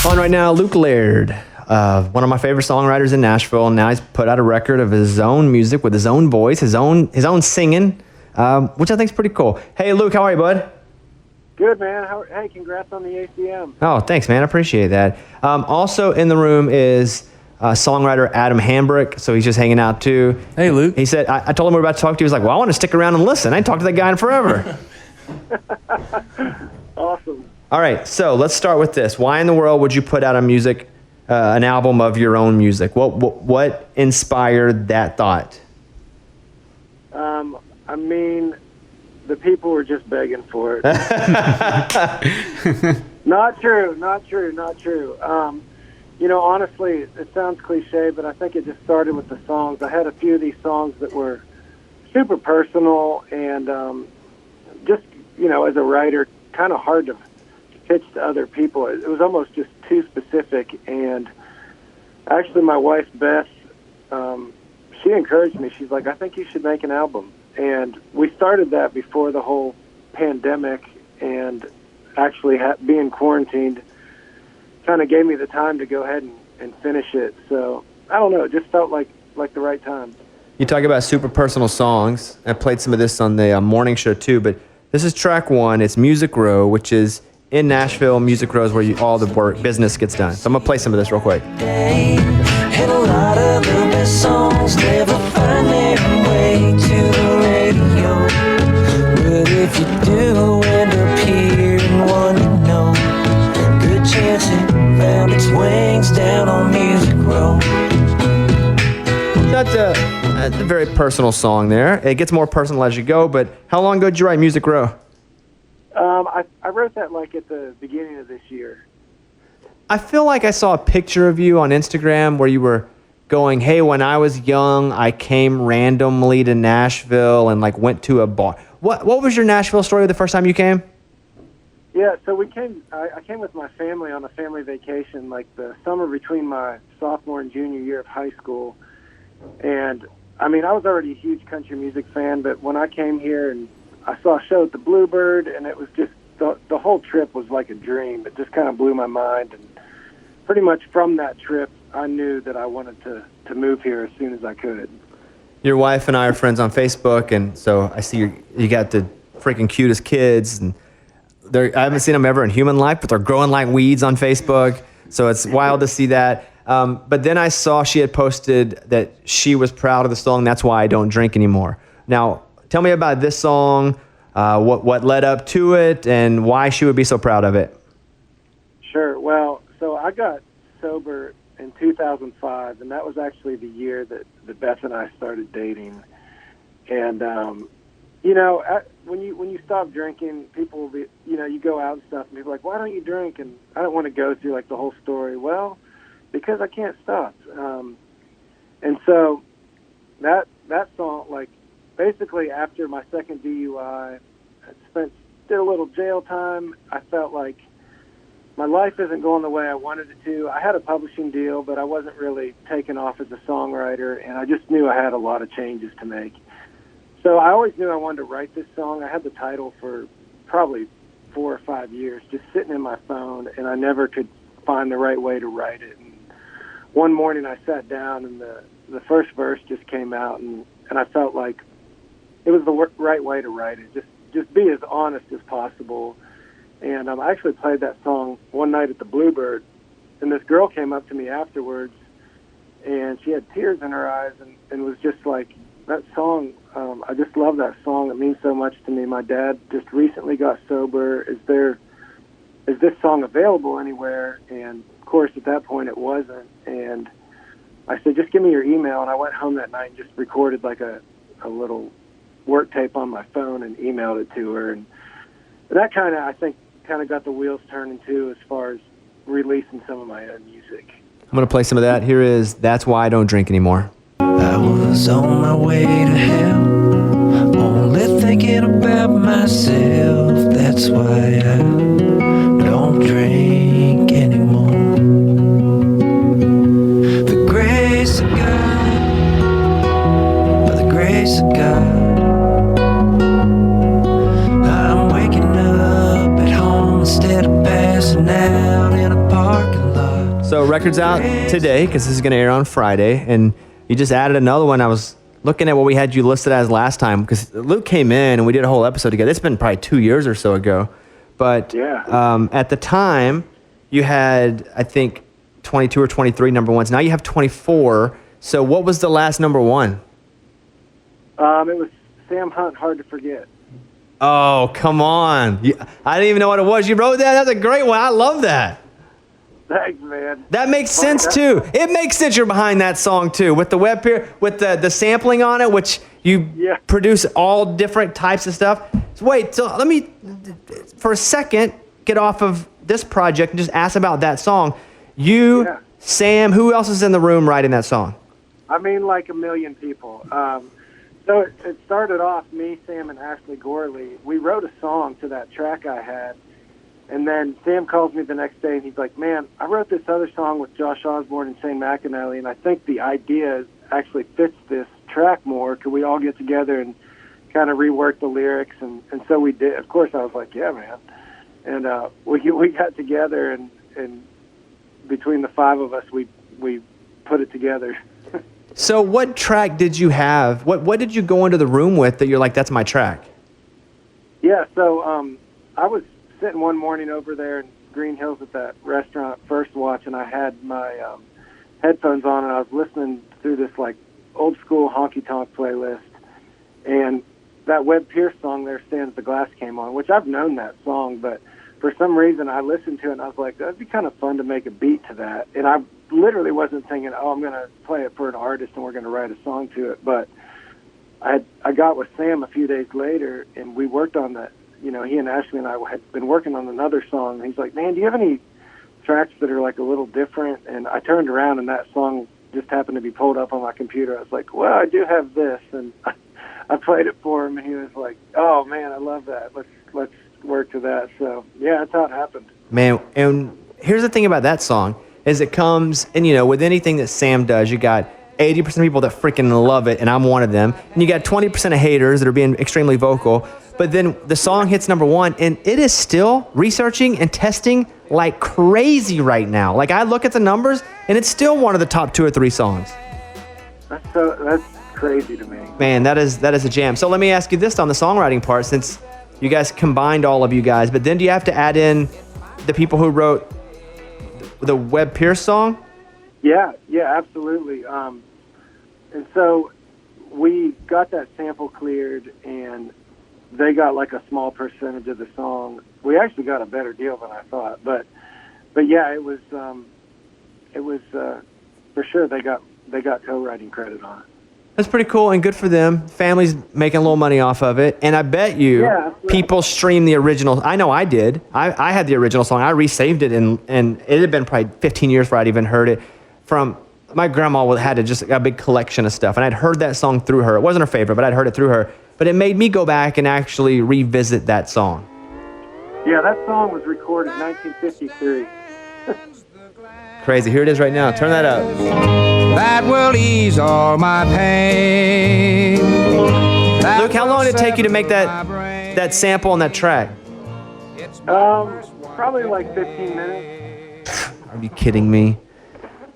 On right now, Luke Laird, one of my favorite songwriters in Nashville. And now he's put out a record of his own music with his own voice, his own singing, which I think is pretty cool. Hey, Luke, how are you, bud? Good, man. Hey, congrats on the ACM. Oh, thanks, man. I appreciate that. Also in the room is songwriter Adam Hambrick, so he's just hanging out too. Hey, Luke. He said, I told him we were about to talk to you. He was like, well, I want to stick around and listen. I ain't talked to that guy in forever. Awesome. All right, so let's start with this. Why in the world would you put out an album of your own music? What inspired that thought? I mean, the people were just begging for it. Not true. Honestly, it sounds cliche, but I think it just started with the songs. I had a few of these songs that were super personal and just, as a writer, kind of hard to pitch to other people. It was almost just too specific. And actually, my wife, Beth, she encouraged me. She's like, I think you should make an album. And we started that before the whole pandemic, and actually being quarantined kind of gave me the time to go ahead and finish it. So I don't know, it just felt like the right time. You talk about super personal songs. I played some of this on the morning show too, but this is track one. It's Music Row, which is in Nashville. Music Row is where all the business gets done. So I'm gonna play some of this real quick. And a lot of the best songs never find their way to the radio. But if you do end up hearing one you know, good chance it found its wings down on Music Row. That's a very personal song there. It gets more personal as you go, but how long ago did you write Music Row? I wrote that at the beginning of this year. I feel like I saw a picture of you on Instagram where you were going, hey, when I was young, I came randomly to Nashville and went to a bar. What was your Nashville story the first time you came? Yeah, so I came with my family on a family vacation, the summer between my sophomore and junior year of high school. And, I was already a huge country music fan, but when I came here and I saw a show at the Bluebird, and it was just, the whole trip was like a dream. It just kind of blew my mind. And pretty much from that trip, I knew that I wanted to move here as soon as I could. Your wife and I are friends on Facebook, and so I see you got the freaking cutest kids. And I haven't seen them ever in human life, but they're growing like weeds on Facebook. So it's wild to see that. But then I saw she had posted that she was proud of the song, That's Why I Don't Drink Anymore. Now, tell me about this song, what led up to it, and why she would be so proud of it. Sure. Well, so I got sober in 2005, and that was actually the year that Beth and I started dating. And, when you stop drinking, people will be, you go out and stuff, and people are like, why don't you drink? And I don't want to go through, the whole story. Well, because I can't stop. And so that song, basically after my second DUI, I did a little jail time. I felt like my life isn't going the way I wanted it to. I had a publishing deal, but I wasn't really taken off as a songwriter, and I just knew I had a lot of changes to make. So I always knew I wanted to write this song. I had the title for probably 4 or 5 years, just sitting in my phone, and I never could find the right way to write it. And one morning I sat down, and the first verse just came out, and I felt like it was the right way to write it. Just be as honest as possible. And I actually played that song one night at the Bluebird, and this girl came up to me afterwards, and she had tears in her eyes, and was just like, that song, I just love that song. It means so much to me. My dad just recently got sober. Is this song available anywhere? And, of course, at that point it wasn't. And I said, just give me your email. And I went home that night and just recorded a little work tape on my phone and emailed it to her. And that I think got the wheels turning too, as far as releasing some of my own music. I'm going to play some of that. Here is That's Why I Don't Drink Anymore. I was on my way to hell, only thinking about myself. That's why I don't drink anymore. The grace of God, by the grace of God, I'm waking up at home instead of passing out in a parking lot. record's out today because this is going to air on Friday, and you just added another one. I was looking at what we had you listed as last time because Luke came in and we did a whole episode together. It's been probably 2 years or so ago. But at the time, you had, I think, 22 or 23 number ones. Now you have 24. So what was the last number one? It was Sam Hunt, Hard to Forget. Oh, come on. I didn't even know what it was. You wrote that? That's a great one. I love that. Thanks, man. That makes sense, too. It makes sense you're behind that song, too, with the web here, with the sampling on it, which you produce all different types of stuff. So wait, so let me, for a second, get off of this project and just ask about that song. You, Sam, who else is in the room writing that song? I mean, like a million people. So it started off me, Sam, and Ashley Gorley. We wrote a song to that track I had, and then Sam calls me the next day, and he's like, man, I wrote this other song with Josh Osborne and Shane McAnally, and I think the idea actually fits this track more. Could we all get together and kind of rework the lyrics? And so we did. Of course, I was like, yeah, man. And we got together, and between the five of us, we put it together. So what track did you have? What did you go into the room with that you're like, that's my track? Yeah, so I was sitting one morning over there in Green Hills at that restaurant, First Watch, and I had my headphones on, and I was listening through this like old school honky tonk playlist, and that Webb Pierce song, There Stands the Glass, came on, which I've known that song, but for some reason I listened to it and I was like, that'd be kind of fun to make a beat to that. And I literally wasn't thinking, oh, I'm going to play it for an artist and we're going to write a song to it. But I got with Sam a few days later and we worked on that. You know, he and Ashley and I had been working on another song. And he's like, man, do you have any tracks that are like a little different? And I turned around and that song just happened to be pulled up on my computer. I was like, well, I do have this. And I played it for him and he was like, oh man, I love that. Let's work to that. So yeah, that's how it happened. Man, and here's the thing about that song is it comes, and you know, with anything that Sam does, you got 80% of people that freaking love it, and I'm one of them, and you got 20% of haters that are being extremely vocal, but then the song hits number one, and it is still researching and testing like crazy right now. Like I look at the numbers, and it's still one of the top 2 or 3 songs. That's crazy to me. Man, that is a jam. So let me ask you this on the songwriting part, since you guys combined all of you guys, but then do you have to add in the people who wrote the Webb Pierce song? Yeah, absolutely. And so we got that sample cleared, and they got like a small percentage of the song. We actually got a better deal than I thought, but yeah, it was for sure they got co-writing credit on it. That's pretty cool and good for them. Family's making a little money off of it. And I bet you people stream the original. I know I did. I had the original song. I resaved it, and it had been probably 15 years before I'd even heard it. From my grandma had just a big collection of stuff. And I'd heard that song through her. It wasn't her favorite, but I'd heard it through her. But it made me go back and actually revisit that song. Yeah, that song was recorded in 1953. Crazy. Here it is right now. Turn that up. That will ease all my pain. Luke, how long did it take you to make that sample on that track? Probably like 15 minutes. Are you kidding me?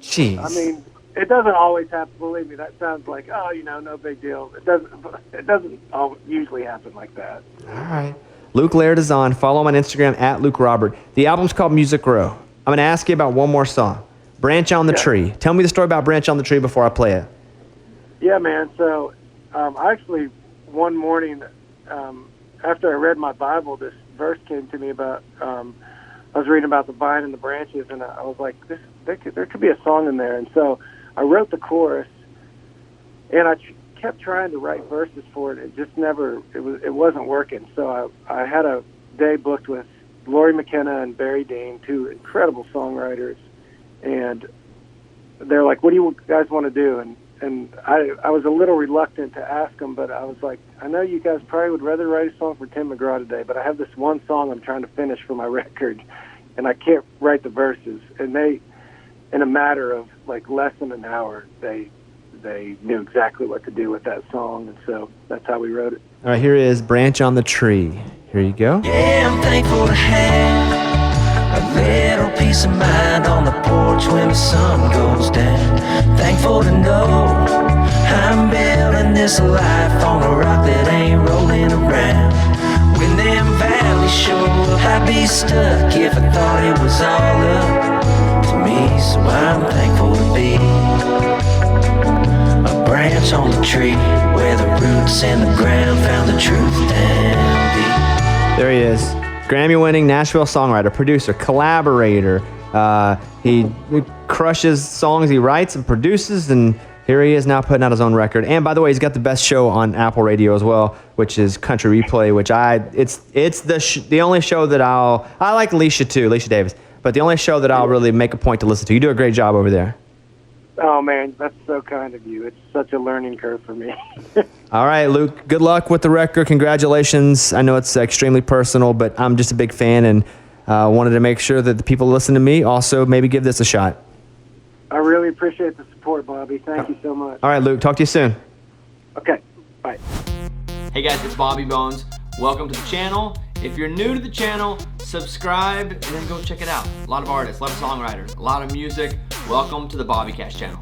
Jeez. I mean, it doesn't always happen. Believe me, that sounds like, oh, you know, no big deal. It doesn't usually happen like that. All right. Luke Laird is on. Follow him on Instagram at Luke Robert. The album's called Music Row. I'm going to ask you about one more song. Branch on the Tree. Tell me the story about Branch on the Tree before I play it. Yeah, man. So actually, one morning after I read my Bible, this verse came to me about, I was reading about the vine and the branches, and I was like, there could be a song in there. And so I wrote the chorus, and I kept trying to write verses for it. It just it wasn't working. So I had a day booked with Lori McKenna and Barry Dean, 2 incredible songwriters. And they're like, what do you guys want to do? And I was a little reluctant to ask them, but I was like, I know you guys probably would rather write a song for Tim McGraw today, but I have this one song I'm trying to finish for my record, and I can't write the verses. And they, in a matter of like less than an hour, they knew exactly what to do with that song, and so that's how we wrote it. All right, here is Branch on the Tree. Here you go. Yeah, I'm thankful to have a little peace of mind on the porch watch when the sun goes down. Thankful to know I'm building this life on a rock that ain't rolling around. When them valleys show up, I'd be stuck if I thought it was all up to me. So I'm thankful to be a branch on the tree where the roots in the ground found the truth down deep. There he is. Grammy-winning Nashville songwriter, producer, collaborator. He crushes songs he writes and produces, and here he is now putting out his own record. And by the way, he's got the best show on Apple Radio as well, which is Country Replay, which it's the only show that I like Alicia too, Alicia Davis, but the only show that I'll really make a point to listen to. You do a great job over there. Oh, man, that's so kind of you. It's such a learning curve for me. All right, Luke, good luck with the record. Congratulations. I know it's extremely personal, but I'm just a big fan and wanted to make sure that the people listen to me also maybe give this a shot. I really appreciate the support, Bobby. Thank you so much. All right, Luke, talk to you soon. Okay, bye. Hey guys, it's Bobby Bones. Welcome to the channel. If you're new to the channel, subscribe and then go check it out. A lot of artists, a lot of songwriters, a lot of music. Welcome to the Bobbycast channel.